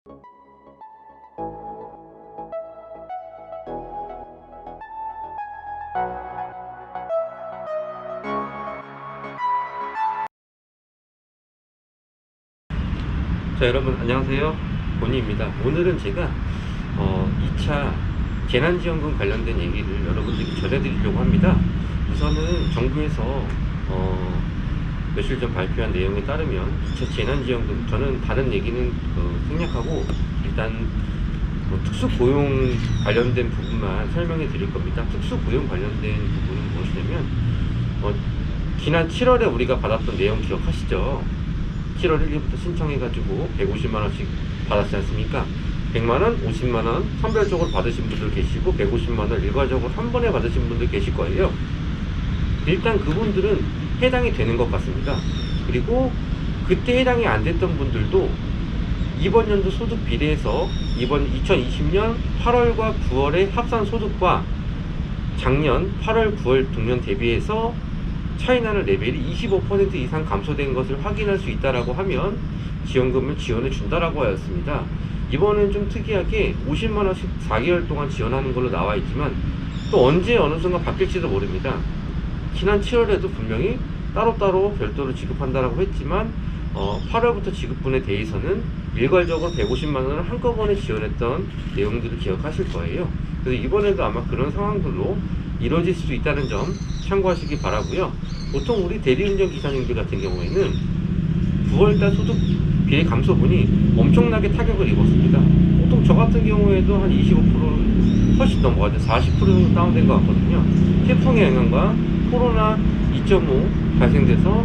자, 여러분 안녕하세요. 본희입니다. 오늘은 제가 2차 재난지원금 관련된 얘기를 여러분들께 전해드리려고 합니다. 우선은 정부에서 며칠 전 발표한 내용에 따르면 2차 재난지원금, 저는 다른 얘기는 생략하고 일단 특수고용 관련된 부분만 설명해 드릴 겁니다. 특수고용 관련된 부분은 무엇이냐면 지난 7월에 우리가 받았던 내용 기억하시죠? 7월 1일부터 신청해가지고 150만원씩 받았지 않습니까? 100만원, 50만원 선별적으로 받으신 분들 계시고 150만원 일괄적으로 한 번에 받으신 분들 계실 거예요. 일단 그분들은 해당이 되는 것 같습니다. 그리고 그때 해당이 안 됐던 분들도 이번 연도 소득 비례해서 이번 2020년 8월과 9월의 합산 소득과 작년 8월, 9월 동년 대비해서 차이나는 레벨이 25% 이상 감소된 것을 확인할 수 있다라고 하면 지원금을 지원해 준다라고 하였습니다. 이번엔 좀 특이하게 50만원씩 4개월 동안 지원하는 걸로 나와 있지만 또 언제 어느 순간 바뀔지도 모릅니다. 지난 7월에도 분명히 따로따로 별도로 지급한다라고 했지만 8월부터 지급분에 대해서는 일괄적으로 150만원을 한꺼번에 지원했던 내용들을 기억하실 거예요. 그래서 이번에도 아마 그런 상황들로 이루어질 수 있다는 점 참고하시기 바라고요. 보통 우리 대리운전 기사님들 같은 경우에는 9월달 소득 비례 감소분이 엄청나게 타격을 입었습니다. 보통 저 같은 경우에도 한 25% 훨씬 넘어가죠. 40% 정도 다운된 것 같거든요. 태풍의 영향과 코로나 2.5 발생돼서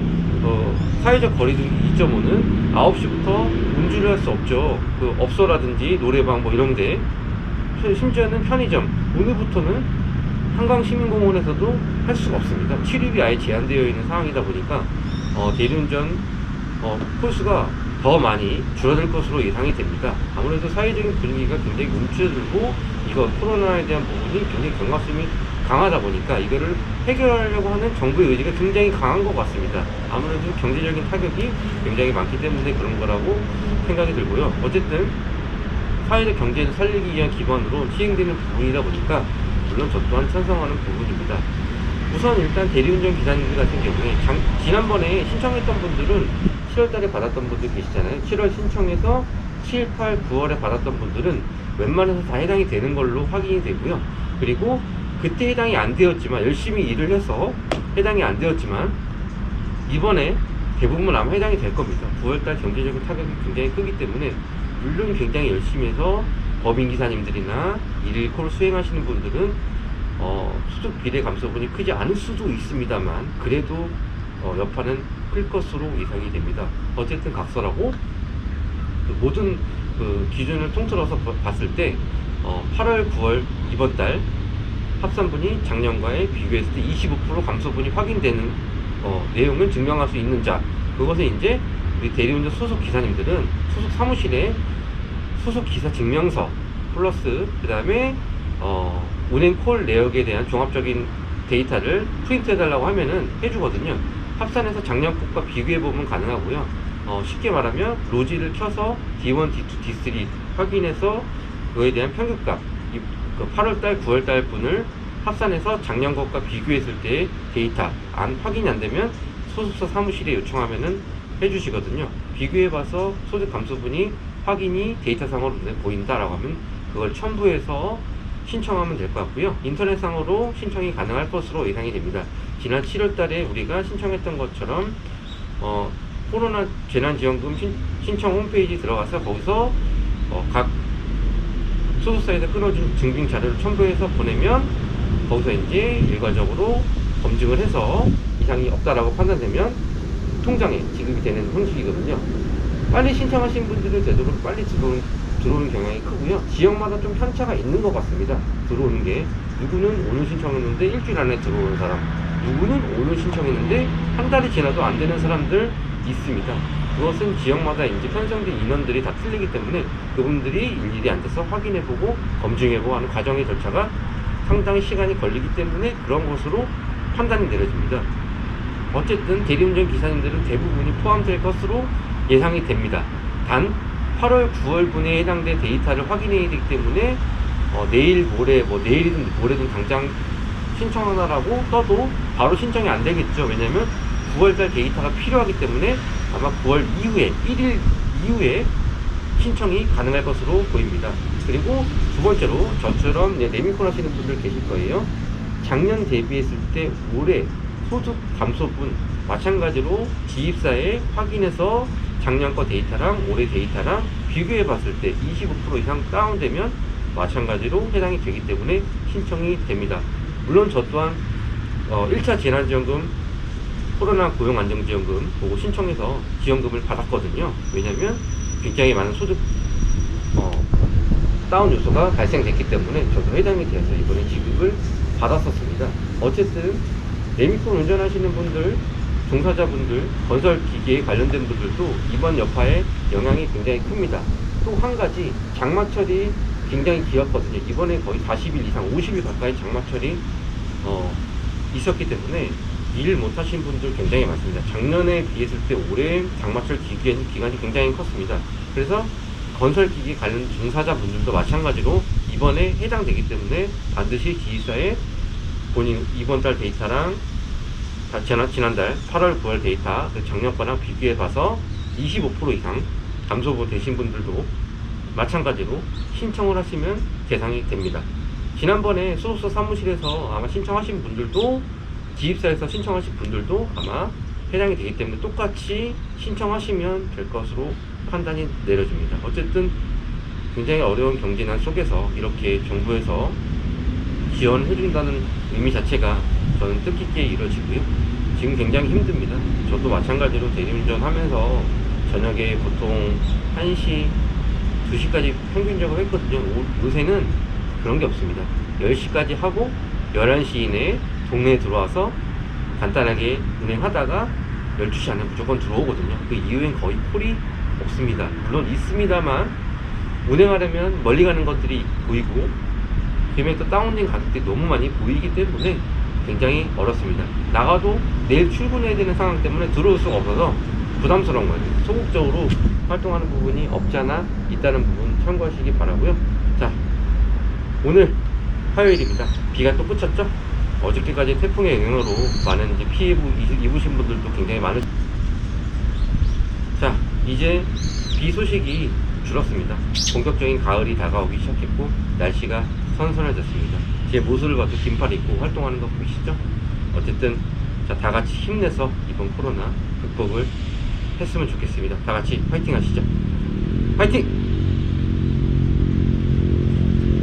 사회적 거리두기 2.5는 9시부터 운주를 할 수 없죠. 업소라든지 노래방 뭐 이런데, 심지어는 편의점 오늘부터는 한강시민공원에서도 할 수가 없습니다. 출입이 아예 제한되어 있는 상황이다 보니까 대리운전 콜수가 더 많이 줄어들 것으로 예상이 됩니다. 아무래도 사회적인 분위기가 굉장히 움츠러들고 이거 코로나에 대한 부분이 굉장히 경각심이 강하다 보니까 이거를 해결하려고 하는 정부의 의지가 굉장히 강한 것 같습니다. 아무래도 경제적인 타격이 굉장히 많기 때문에 그런 거라고 생각이 들고요. 어쨌든 사회적 경제를 살리기 위한 기반으로 시행되는 부분이다 보니까 물론 저 또한 찬성하는 부분입니다. 우선 일단 대리운전 기사님들 같은 경우에 지난번에 신청했던 분들은 7월달에 받았던 분들 계시잖아요. 7월 신청해서 7, 8, 9월에 받았던 분들은 웬만해서 다 해당이 되는 걸로 확인이 되고요. 그리고 그때 해당이 안 되었지만 열심히 일을 해서 해당이 안 되었지만 이번에 대부분 아마 해당이 될 겁니다. 9월달 경제적인 타격이 굉장히 크기 때문에 물론 굉장히 열심히 해서 법인기사님들이나 일일코를 수행하시는 분들은 소득 비례 감소분이 크지 않을 수도 있습니다만 그래도 여파는 클 것으로 예상이 됩니다. 어쨌든 각설하고 모든 기준을 통틀어서 봤을 때 8월, 9월 이번 달 합산분이 작년과의 비교했을 때 25% 감소분이 확인되는 내용을 증명할 수 있는 자, 그것은 이제 우리 대리운전 소속 기사님들은 소속 사무실에 소속 기사 증명서 플러스 그 다음에 운행 콜 내역에 대한 종합적인 데이터를 프린트 해달라고 하면은 해주거든요. 합산해서 작년 것과 비교해보면 가능하고요. 쉽게 말하면 로지를 켜서 D1, D2, D3 확인해서 그거에 대한 평균값 8월달, 9월달 분을 합산해서 작년 것과 비교했을 때 데이터 확인이 안 되면 소속사 사무실에 요청하면은 해주시거든요. 비교해봐서 소득 감소분이 확인이 데이터상으로 눈에 보인다라고 하면 그걸 첨부해서 신청하면 될 것 같고요. 인터넷상으로 신청이 가능할 것으로 예상이 됩니다. 지난 7월달에 우리가 신청했던 것처럼 코로나 재난지원금 신청 홈페이지 들어가서 거기서 각 소속사에서 끊어준 증빙 자료를 첨부해서 보내면 거기서 이제 일괄적으로 검증을 해서 이상이 없다라고 판단되면 통장에 지급이 되는 형식이거든요. 빨리 신청하신 분들은 되도록 빨리 들어오는 경향이 크고요. 지역마다 좀 편차가 있는 것 같습니다. 들어오는 게 누구는 오늘 신청했는데 일주일 안에 들어오는 사람, 누구는 오늘 신청했는데 한 달이 지나도 안 되는 사람들 있습니다. 그것은 지역마다 이제 편성된 인원들이 다 틀리기 때문에 그분들이 일일이 앉아서 확인해보고 검증해보고 하는 과정의 절차가 상당히 시간이 걸리기 때문에 그런 것으로 판단이 내려집니다. 어쨌든 대리운전 기사님들은 대부분이 포함될 것으로 예상이 됩니다. 단 8월, 9월분에 해당된 데이터를 확인해야 되기 때문에 내일, 모레, 뭐 내일이든 모레든 당장 신청하라고 떠도 바로 신청이 안 되겠죠. 왜냐면 9월달 데이터가 필요하기 때문에 아마 9월 이후에 1일 이후에 신청이 가능할 것으로 보입니다. 그리고 두 번째로 저처럼 내미콘 하시는 분들 계실 거예요. 작년 대비했을 때 올해 소득 감소분 마찬가지로 지입사에 확인해서 작년 거 데이터랑 올해 데이터랑 비교해 봤을 때 25% 이상 다운되면 마찬가지로 해당이 되기 때문에 신청이 됩니다. 물론 저 또한 1차 재난지원금 코로나 고용안정지원금 보고 신청해서 지원금을 받았거든요. 왜냐면 굉장히 많은 소득 다운 요소가 발생됐기 때문에 저도 해당이 되어서 이번에 지급을 받았었습니다. 어쨌든 내미콘 운전하시는 분들, 종사자분들, 건설기계에 관련된 분들도 이번 여파에 영향이 굉장히 큽니다. 또 한 가지 장마철이 굉장히 길었거든요. 이번에 거의 40일 이상 50일 가까이 장마철이 있었기 때문에 일 못하신 분들 굉장히 많습니다. 작년에 비했을 때 올해 장마철 기간이 굉장히 컸습니다. 그래서 건설기기 관련 종사자분들도 마찬가지로 이번에 해당되기 때문에 반드시 지휘사에 본인 이번 달 데이터랑 지난달 8월, 9월 데이터 작년 거랑 비교해 봐서 25% 이상 감소부 되신 분들도 마찬가지로 신청을 하시면 대상이 됩니다. 지난번에 소속사 사무실에서 아마 신청하신 분들도 지입사에서 신청하신 분들도 아마 해당이 되기 때문에 똑같이 신청하시면 될 것으로 판단이 내려집니다. 어쨌든 굉장히 어려운 경제난 속에서 이렇게 정부에서 지원을 해준다는 의미 자체가 저는 뜻깊게 이루어지고요. 지금 굉장히 힘듭니다. 저도 마찬가지로 대리운전 하면서 저녁에 보통 1시, 2시까지 평균적으로 했거든요. 요새는 그런 게 없습니다. 10시까지 하고 11시 이내에 동네에 들어와서 간단하게 운행하다가 12시 안에 무조건 들어오거든요. 그 이후엔 거의 콜이 없습니다. 물론 있습니다만 운행하려면 멀리 가는 것들이 보이고 그러면 또 다운된 가격들이 너무 많이 보이기 때문에 굉장히 어렵습니다. 나가도 내일 출근해야 되는 상황 때문에 들어올 수가 없어서 부담스러운 거예요. 소극적으로 활동하는 부분이 없지 않아 있다는 부분 참고하시기 바라고요. 자, 오늘 화요일입니다. 비가 또 그쳤죠? 어저께까지 태풍의 영향으로 많은 이제 피해 입으신 분들도 굉장히 많으. 자, 이제 비 소식이 줄었습니다. 본격적인 가을이 다가오기 시작했고 날씨가 선선해졌습니다. 제 모습을 봐도 긴팔 입고 활동하는 거 보이시죠? 어쨌든 자, 다 같이 힘내서 이번 코로나 극복을 했으면 좋겠습니다. 다 같이 파이팅 하시죠. 파이팅!